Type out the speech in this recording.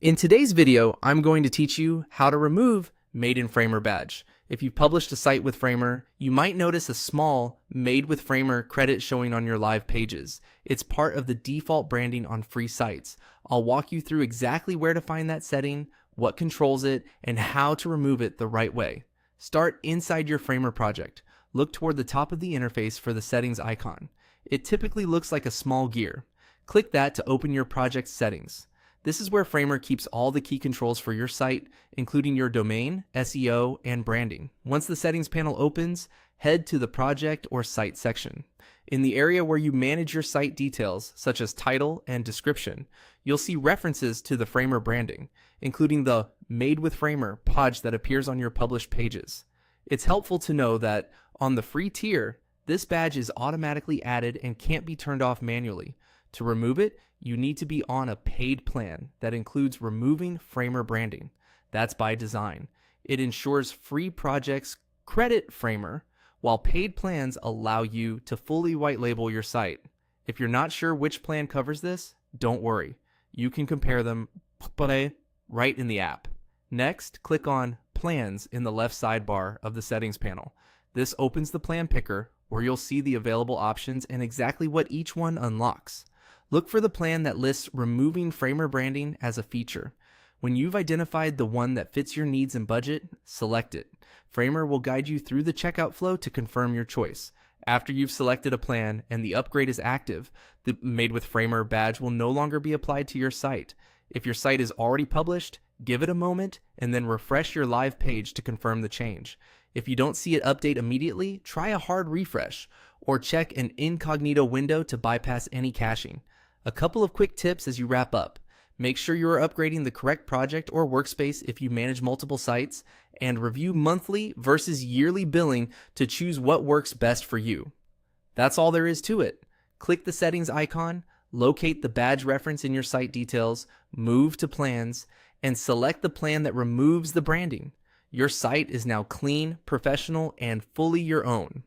In today's video, I'm going to teach you how to remove Made in Framer badge. If you've published a site with Framer, you might notice a small Made with Framer credit showing on your live pages. It's part of the default branding on free sites. I'll walk you through exactly where to find that setting, what controls it, and how to remove it the right way. Start inside your Framer project. Look toward the top of the interface for the settings icon. It typically looks like a small gear. Click that to open your project's settings. This is where Framer keeps all the key controls for your site, including your domain, SEO, and branding. Once the settings panel opens, head to the project or site section. In the area where you manage your site details, such as title and description, you'll see references to the Framer branding, including the Made with Framer badge that appears on your published pages. It's helpful to know that on the free tier, this badge is automatically added and can't be turned off manually. To remove it, you need to be on a paid plan that includes removing Framer branding. That's by design. It ensures free projects credit Framer, while paid plans allow you to fully white label your site. If you're not sure which plan covers this, don't worry. You can compare them right in the app. Next, click on Plans in the left sidebar of the settings panel. This opens the plan picker where you'll see the available options and exactly what each one unlocks. Look for the plan that lists removing Framer branding as a feature. When you've identified the one that fits your needs and budget, select it. Framer will guide you through the checkout flow to confirm your choice. After you've selected a plan and the upgrade is active, the Made with Framer badge will no longer be applied to your site. If your site is already published, give it a moment and then refresh your live page to confirm the change. If you don't see it update immediately, try a hard refresh or check an incognito window to bypass any caching. A couple of quick tips as you wrap up. Make sure you are upgrading the correct project or workspace if you manage multiple sites, and review monthly versus yearly billing to choose what works best for you. That's all there is to it. Click the settings icon, locate the badge reference in your site details, move to plans, and select the plan that removes the branding. Your site is now clean, professional, and fully your own.